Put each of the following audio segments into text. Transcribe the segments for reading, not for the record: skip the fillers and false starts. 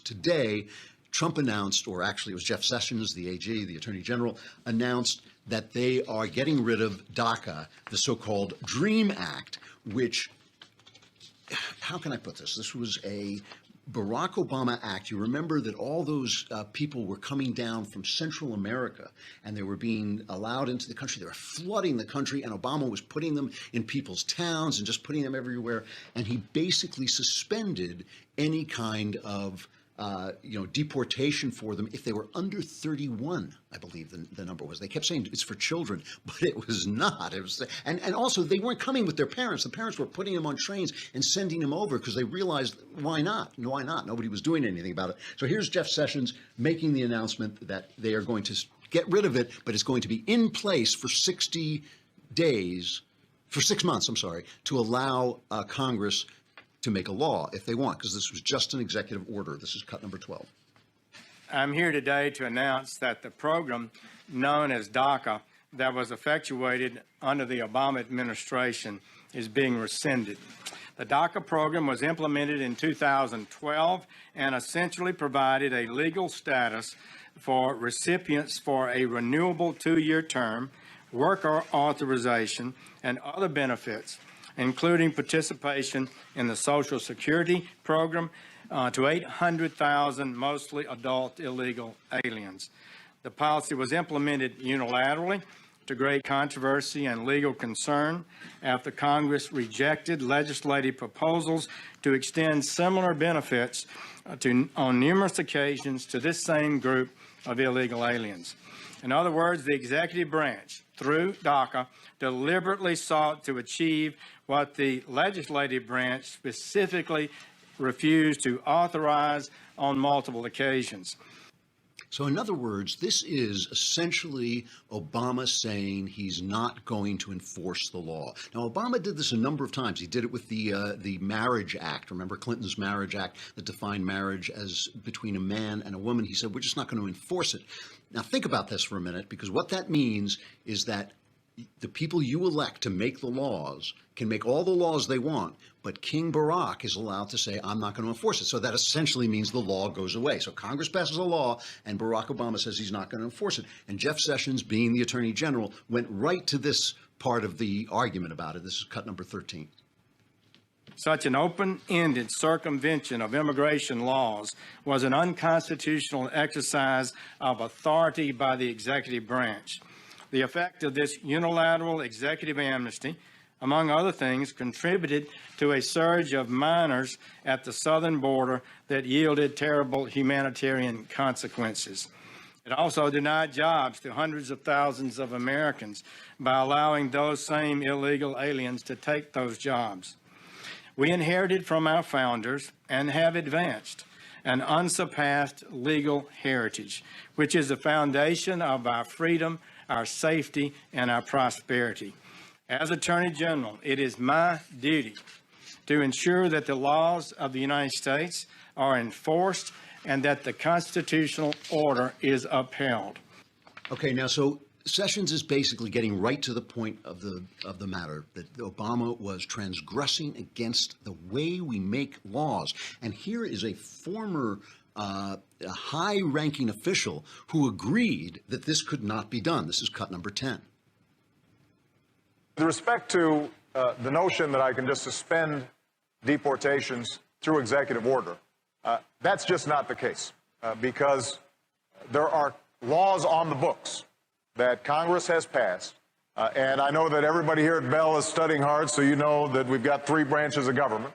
today, Trump announced, or actually it was Jeff Sessions, the AG, the Attorney General, announced that they are getting rid of DACA, the so-called DREAM Act, which, how can I put this? This was a Barack Obama Act. You remember that all those people were coming down from Central America and they were being allowed into the country. They were flooding the country, and Obama was putting them in people's towns and just putting them everywhere. And he basically suspended any kind of deportation for them if they were under 31, I believe the number was. They kept saying it's for children, but it was not. It was, and also they weren't coming with their parents. The parents were putting them on trains and sending them over because they realized, why not? Why not? Nobody was doing anything about it. So here's Jeff Sessions making the announcement that they are going to get rid of it, but it's going to be in place for 60 days, for 6 months, to allow Congress to make a law if they want, because this was just an executive order. This is cut number 12. I'm here today to announce that the program known as DACA that was effectuated under the Obama administration is being rescinded. The DACA program was implemented in 2012 and essentially provided a legal status for recipients for a renewable 2-year term, work authorization, and other benefits, including participation in the Social Security program to 800,000 mostly adult illegal aliens. The policy was implemented unilaterally to great controversy and legal concern after Congress rejected legislative proposals to extend similar benefits on numerous occasions to this same group of illegal aliens. In other words, the executive branch, through DACA, deliberately sought to achieve what the legislative branch specifically refused to authorize on multiple occasions. So in other words, this is essentially Obama saying he's not going to enforce the law. Now, Obama did this a number of times. He did it with the Marriage Act. Remember Clinton's Marriage Act that defined marriage as between a man and a woman? He said, we're just not going to enforce it. Now, think about this for a minute, because what that means is that the people you elect to make the laws can make all the laws they want, but King Barack is allowed to say, I'm not going to enforce it. So that essentially means the law goes away. So Congress passes a law, and Barack Obama says he's not going to enforce it. And Jeff Sessions, being the Attorney General, went right to this part of the argument about it. This is cut number 13. Such an open-ended circumvention of immigration laws was an unconstitutional exercise of authority by the executive branch. The effect of this unilateral executive amnesty, among other things, contributed to a surge of minors at the southern border that yielded terrible humanitarian consequences. It also denied jobs to hundreds of thousands of Americans by allowing those same illegal aliens to take those jobs. We inherited from our founders and have advanced an unsurpassed legal heritage, which is the foundation of our freedom, our safety, and our prosperity. As Attorney General, it is my duty to ensure that the laws of the United States are enforced and that the constitutional order is upheld. Okay, now, so Sessions is basically getting right to the point of the matter, that Obama was transgressing against the way we make laws. And here is a former a high-ranking official who agreed that this could not be done. This is cut number 10. With respect to the notion that I can just suspend deportations through executive order, that's just not the case, because there are laws on the books that Congress has passed, and I know that everybody here at Bell is studying hard, so you know that we've got 3 branches of government.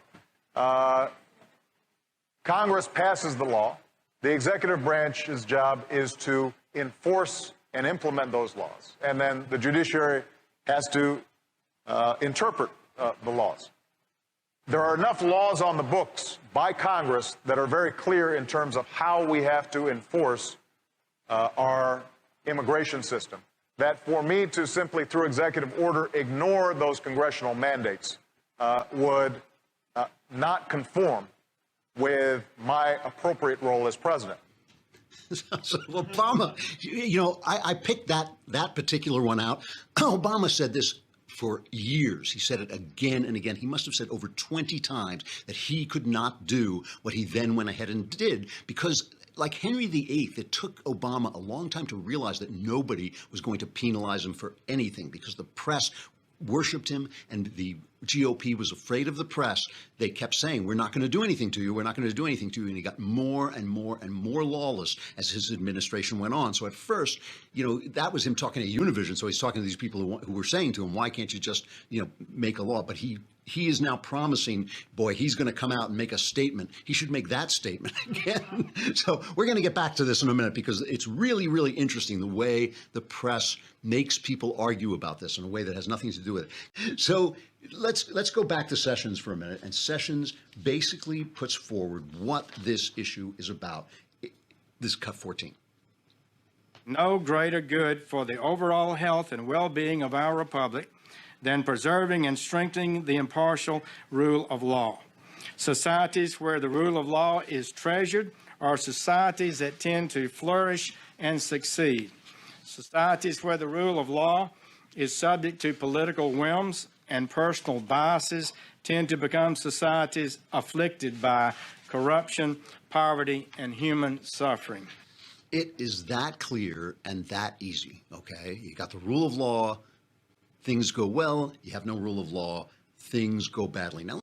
Congress passes the law. The executive branch's job is to enforce and implement those laws. And then the judiciary has to interpret the laws. There are enough laws on the books by Congress that are very clear in terms of how we have to enforce our immigration system, that for me to simply, through executive order, ignore those congressional mandates would not conform with my appropriate role as president. So Obama, I picked that particular one out. Obama said this for years. He said it again and again. He must have said over 20 times that he could not do what he then went ahead and did because, like Henry VIII, it took Obama a long time to realize that nobody was going to penalize him for anything because the press worshipped him and the GOP was afraid of the press. They kept saying, we're not going to do anything to you. We're not going to do anything to you. And he got more and more and more lawless as his administration went on. So at first, that was him talking to Univision. So he's talking to these people who were saying to him, why can't you just, make a law? But he is now promising, boy, he's going to come out and make a statement. He should make that statement again. So we're going to get back to this in a minute because it's really, really interesting the way the press makes people argue about this in a way that has nothing to do with it. So let's go back to Sessions for a minute. And Sessions basically puts forward what this issue is about. This cut 14. No greater good for the overall health and well-being of our republic than preserving and strengthening the impartial rule of law. Societies where the rule of law is treasured are societies that tend to flourish and succeed. Societies where the rule of law is subject to political whims and personal biases tend to become societies afflicted by corruption, poverty, and human suffering. It is that clear and that easy, okay? You got the rule of law, things go well. You have no rule of law, things go badly. Now,